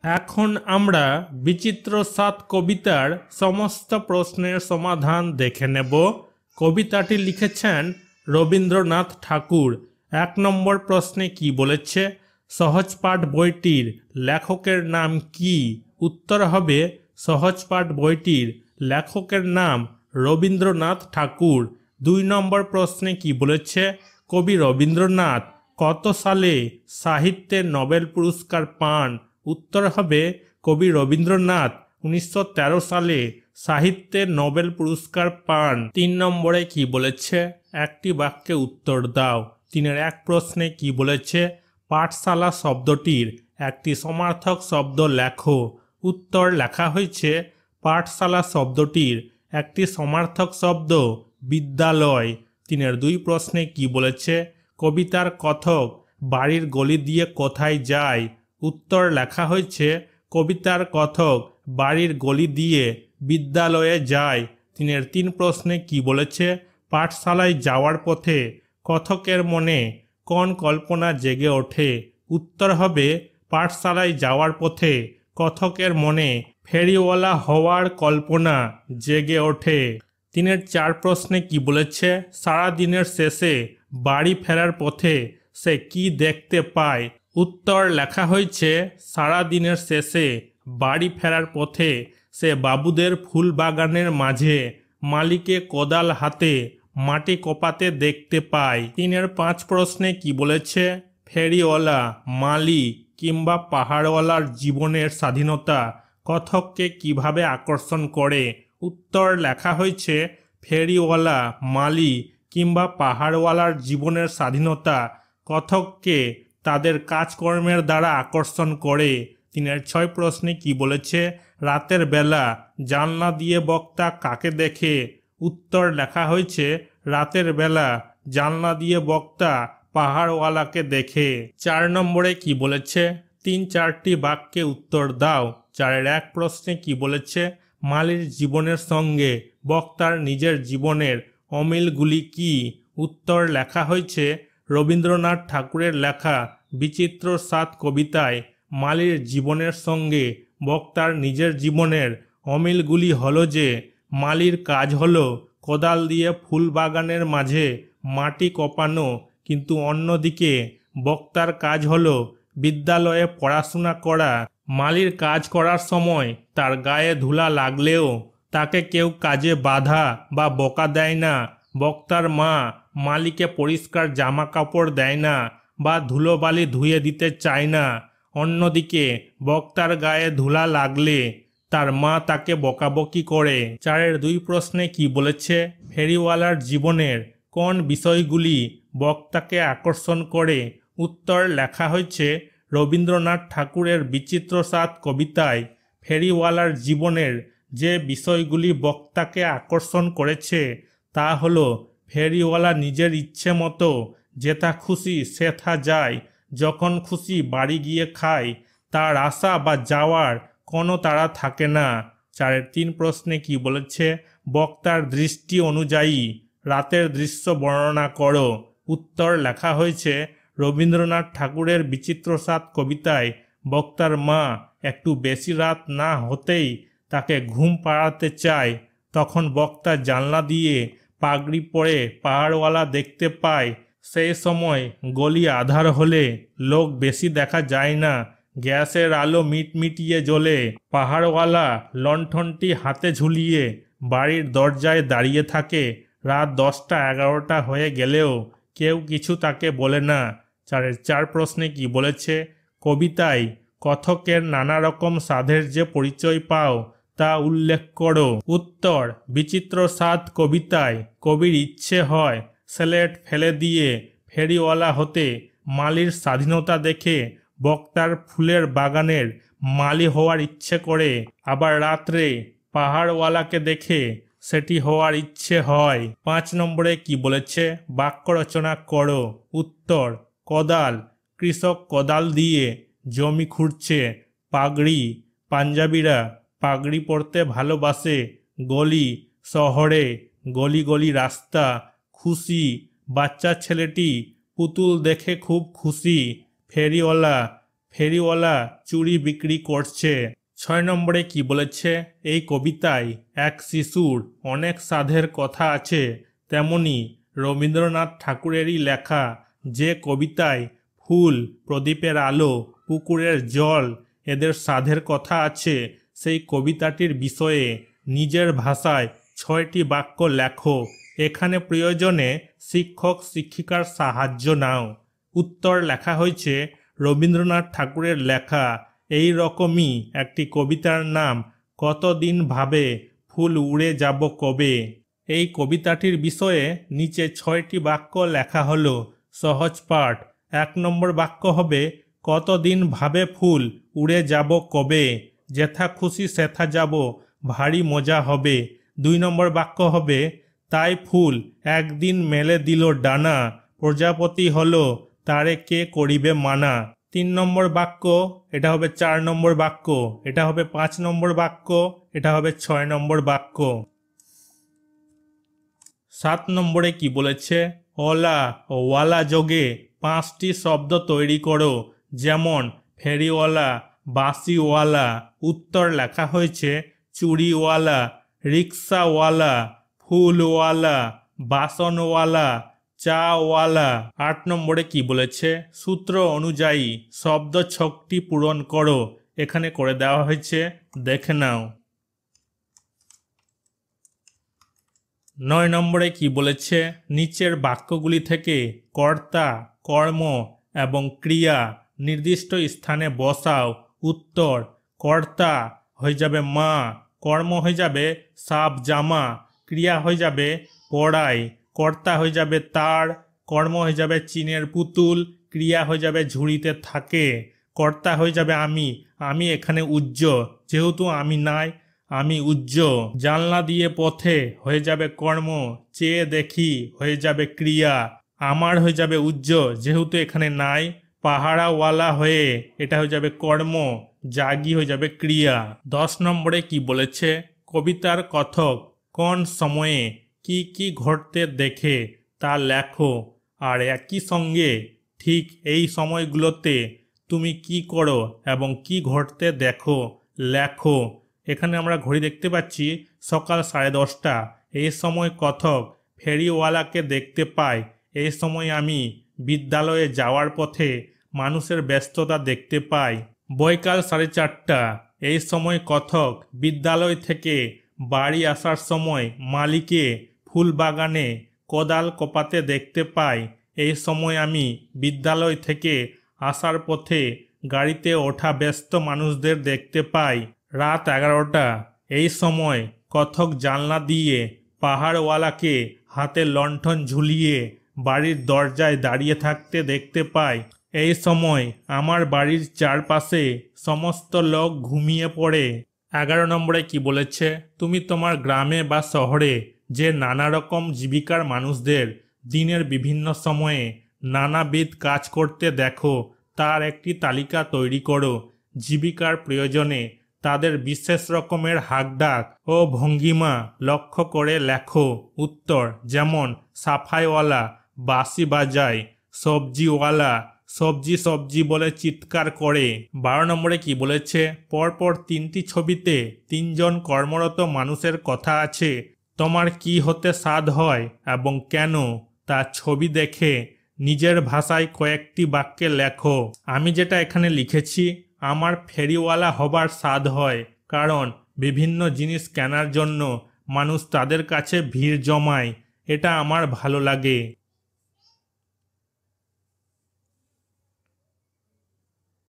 এখন আমরা বিচিত্র সাত কবিতার সমস্ত প্রশ্নের সমাধান দেখে নেব। কবিতাটি লিখেছেন রবীন্দ্রনাথ ঠাকুর। 1 নম্বর প্রশ্নে কি বলেছে? সহজপাঠ বইটির লেখকের নাম কি? উত্তর হবে সহজপাঠ বইটির লেখকের নাম রবীন্দ্রনাথ ঠাকুর। 2 নম্বর প্রশ্নে কি বলেছে? কবি রবীন্দ্রনাথ কত সালে সাহিত্যে নোবেল পুরস্কার পান? উত্তর হবে কবি রবীন্দ্রনাথ 1913 সালে সাহিত্যে নোবেল পুরস্কার পান। 3 নম্বরে কি বলেছে? একটি বাক্যে উত্তর দাও। 3-1 প্রশ্নে কি বলেছে? পাঠশালা শব্দটির একটি সমার্থক শব্দ লেখো। উত্তর লেখা হয়েছে পাঠশালা শব্দটির একটি সমার্থক শব্দ বিদ্যালয়। 3-2 প্রশ্নে কি বলেছে? কবিতার কথক বাড়ির গলি দিয়ে কোথায় যায়? উত্তর লেখা হয়েছে কবিতার কথক বাড়ির গলি দিয়ে বিদ্যালয়ে যায়। 3 প্রশ্নে কি বলেছে? পাঠশালায় যাওয়ার পথে কথকের মনে কোন কল্পনা জেগে ওঠে? উত্তর হবে পাঠশালায় যাওয়ার পথে কথকের মনে ফেরিওয়ালা হওয়ার কল্পনা জেগে ওঠে। 3-4 প্রশ্নে কি বলেছে? সারা দিনের শেষে বাড়ি ফেরার পথে সে কি দেখতে পায়? উত্তর লেখা হয়েছে সারা দিনের শেষে বাড়ি ফেরার পথে সে বাবুদের ফুল বাগানের মাঝে মালিকে কোদাল হাতে মাটি কোপাতে দেখতে পায়। 3-5 প্রশ্নে কি বলেছে? ফেরিওয়ালা, মালি কিংবা পাহাড়ওয়ালার জীবনের স্বাধীনতা কথককে কিভাবে আকর্ষণ করে? উত্তর লেখা হয়েছে ফেরিওয়ালা, মালি কিংবা পাহাড়ওয়ালার জীবনের স্বাধীনতা কথককে তাদের কাজকর্মের দ্বারা আকর্ষণ করে। 3-6 প্রশ্নে কি বলেছে? রাতের বেলা জানলা দিয়ে বক্তা কাকে দেখে? উত্তর লেখা হয়েছে রাতের বেলা জানলা দিয়ে বক্তা পাহাড়ওয়ালাকে দেখে। 4 নম্বরে কি বলেছে? 3-4টি বাক্যে উত্তর দাও। 4-1 প্রশ্নে কি বলেছে? মালির জীবনের সঙ্গে বক্তার নিজের জীবনের অমিলগুলি কি? উত্তর লেখা হয়েছে রবীন্দ্রনাথ ঠাকুরের লেখা বিচিত্র সাত কবিতায় মালির জীবনের সঙ্গে বক্তার নিজের জীবনের অমিলগুলি হলো যে মালির কাজ হলো কোদাল দিয়ে ফুল বাগানের মাঝে মাটি কোপানো, কিন্তু অন্যদিকে বক্তার কাজ হলো বিদ্যালয়ে পড়াশোনা করা। মালির কাজ করার সময় তার গায়ে ধুলা লাগলেও তাকে কেউ কাজে বাধা বা বকা দেয় না। বক্তার মা মালিকে পরিষ্কার জামা কাপড় দেয় না বা ধুলোবালি ধুয়ে দিতে চায় না। অন্যদিকে বক্তার গায়ে ধুলা লাগলে তার মা তাকে বকাবকি করে। 4-2 প্রশ্নে কি বলেছে? ফেরিওয়ালার জীবনের কোন বিষয়গুলি বক্তাকে আকর্ষণ করে? উত্তর লেখা হয়েছে রবীন্দ্রনাথ ঠাকুরের বিচিত্র সাত কবিতায় ফেরিওয়ালার জীবনের যে বিষয়গুলি বক্তাকে আকর্ষণ করেছে তা হলো ফেরিওয়ালা নিজের ইচ্ছে মতো যেথা খুশি সেথা যায়, যখন খুশি বাড়ি গিয়ে খায়, তার আসা বা যাওয়ার কোনো তাড়া থাকে না। 4-3 প্রশ্নে কি বলেছে? বক্তার দৃষ্টি অনুযায়ী রাতের দৃশ্য বর্ণনা করো। উত্তর লেখা হয়েছে রবীন্দ্রনাথ ঠাকুরের বিচিত্র সাত কবিতায় বক্তার মা একটু বেশি রাত না হতেই তাকে ঘুম পাড়াতে চায়। তখন বক্তা জানলা দিয়ে পাগড়ি পরে পাহাড়ওয়ালা দেখতে পায়। সেই সময় গলি আধার হলে লোক বেশি দেখা যায় না, গ্যাসের আলো মিটমিটিয়ে জ্বলে। পাহাড়ওয়ালা লণ্ঠনটি হাতে ঝুলিয়ে বাড়ির দরজায় দাঁড়িয়ে থাকে। রাত 10টা-11টা হয়ে গেলেও কেউ কিছু তাকে বলে না। 4 প্রশ্নে কি বলেছে? কবিতায় কথকের নানা রকম স্বাদের যে পরিচয় পাও তা উল্লেখ করো। উত্তর বিচিত্র সাত কবিতায় কবির ইচ্ছে হয় স্লেট ফেলে দিয়ে ফেরিওয়ালা হতে, মালির স্বাধীনতা দেখে বক্তার ফুলের বাগানের মালি হওয়ার ইচ্ছে করে, আবার রাত্রে পাহাড়ওয়ালাকে দেখে সেটি হওয়ার ইচ্ছে হয়। 5 নম্বরে কি বলেছে? বাক্য রচনা করো। উত্তর কোদাল, কৃষক কোদাল দিয়ে জমি খুঁড়ছে। পাগড়ি, পাঞ্জাবিরা পাগড়ি পরতে ভালোবাসে। গলি, শহরে গলি গলি রাস্তা। খুশি, বাচ্চা ছেলেটি পুতুল দেখে খুব খুশি। ফেরিওয়ালা, ফেরিওয়ালা চুড়ি বিক্রি করছে। 6 নম্বরে কি বলেছে, এই কবিতায় এক শিশুর অনেক সাধের কথা আছে। তেমনি রবীন্দ্রনাথ ঠাকুরেরই লেখা যে কবিতায় ফুল, প্রদীপের আলো, পুকুরের জল এদের সাধের কথা আছে, সেই কবিতাটির বিষয়ে নিজের ভাষায় 6টি বাক্য লেখো। এখানে প্রয়োজনে শিক্ষক শিক্ষিকার সাহায্য নাও। উত্তর লেখা হয়েছে রবীন্দ্রনাথ ঠাকুরের লেখা এই রকমই একটি কবিতার নাম কতদিন ভাবে ফুল উড়ে যাব কবে। এই কবিতাটির বিষয়ে নিচে 6টি বাক্য লেখা হলো। সহজ পাঠ। 1 নম্বর বাক্য হবে কতদিন ভাবে ফুল উড়ে যাব কবে, যেথা খুশি সেথা যাব ভারী মজা হবে। 2 নম্বর বাক্য হবে তাই ফুল একদিন মেলে দিল ডানা, প্রজাপতি হলো তারে কে করিবে মানা। 3 নম্বর বাক্য, এটা হবে 4 নম্বর বাক্য, এটা হবে 5 নম্বর বাক্য, এটা হবে 6 নম্বর বাক্য। 7 নম্বরে কি বলেছে, ওলা ও ওয়ালা যোগে 5টি শব্দ তৈরি করো, যেমন ফেরিওয়ালা, বাঁশিওয়ালা। উত্তর লেখা হয়েছে চুড়িওয়ালা, রিক্সাওয়ালা, ফুলওয়ালা, বাসনওয়ালা, চাওয়ালা। 8 নম্বরে কি বলেছে, সূত্র অনুযায়ী শব্দ ছকটি পূরণ করো। এখানে করে দেওয়া হয়েছে, দেখে নাও। 9 নম্বরে কি বলেছে, নিচের বাক্যগুলি থেকে কর্তা, কর্ম এবং ক্রিয়া নির্দিষ্ট স্থানে বসাও। উত্তর, কর্তা হয়ে যাবে মা, কর্ম হয়ে যাবে সাপ জামা, ক্রিয়া হয়ে যাবে পড়াই, কর্তা হয়ে যাবে তার, কর্ম হয়ে যাবে চীনের পুতুল, ক্রিয়া হয়ে যাবে ঝুড়িতে থাকে, কর্তা হয়ে যাবে আমি এখানে উজ্জ্ব, যেহেতু আমি নাই আমি উজ্জ্ব। জানলা দিয়ে পথে হয়ে যাবে কর্ম, চেয়ে দেখি হয়ে যাবে ক্রিয়া, আমার হয়ে যাবে উজ্জ্ব, যেহেতু এখানে নাই। পাহারাওয়ালা হয়ে এটা হয়ে যাবে কর্ম, জাগি হয়ে যাবে ক্রিয়া। 10 নম্বরে কি বলেছে, কবিতার কথক কোন সময়ে কি কি ঘটতে দেখে তা লেখো, আর একই সঙ্গে ঠিক এই সময়গুলোতে তুমি কি করো এবং কি ঘটতে দেখো লেখো। এখানে আমরা ঘড়ি দেখতে পাচ্ছি সকাল 10:30। এই সময় কথক ফেরিওয়ালাকে দেখতে পাই। এই সময় আমি বিদ্যালয়ে যাওয়ার পথে মানুষের ব্যস্ততা দেখতে পাই। বৈকাল 4:30। এই সময় কথক বিদ্যালয় থেকে বাড়ি আসার সময় মালিকে ফুল বাগানে কোদাল কোপাতে দেখতে পাই। এই সময় আমি বিদ্যালয় থেকে আসার পথে গাড়িতে ওঠা ব্যস্ত মানুষদের দেখতে পাই। রাত 11টা। এই সময় কথক জানলা দিয়ে পাহাড়ওয়ালাকে হাতে লণ্ঠন ঝুলিয়ে বাড়ির দরজায় দাঁড়িয়ে থাকতে দেখতে পাই। এই সময় আমার বাড়ির চারপাশে সমস্ত লোক ঘুমিয়ে পড়ে। 11 নম্বরে কি বলেছে, তুমি তোমার গ্রামে বা শহরে যে নানা রকম জীবিকার মানুষদের দিনের বিভিন্ন সময়ে নানাবিধ কাজ করতে দেখো তার একটি তালিকা তৈরি করো। জীবিকার প্রয়োজনে তাদের বিশেষ রকমের হাঁকডাক ও ভঙ্গিমা লক্ষ্য করে লেখো। উত্তর, যেমন সাফাইওয়ালা বাঁশি বাজায়, সবজিওয়ালা সবজি সবজি বলে চিৎকার করে। 12 নম্বরে কি বলেছে, পরপর 3টি ছবিতে 3 জন কর্মরত মানুষের কথা আছে। তোমার কি হতে স্বাদ হয় এবং কেন তা ছবি দেখে নিজের ভাষায় কয়েকটি বাক্যে লেখো। আমি যেটা এখানে লিখেছি, আমার ফেরিওয়ালা হবার স্বাদ হয়, কারণ বিভিন্ন জিনিস কেনার জন্য মানুষ তাদের কাছে ভিড় জমায়, এটা আমার ভালো লাগে।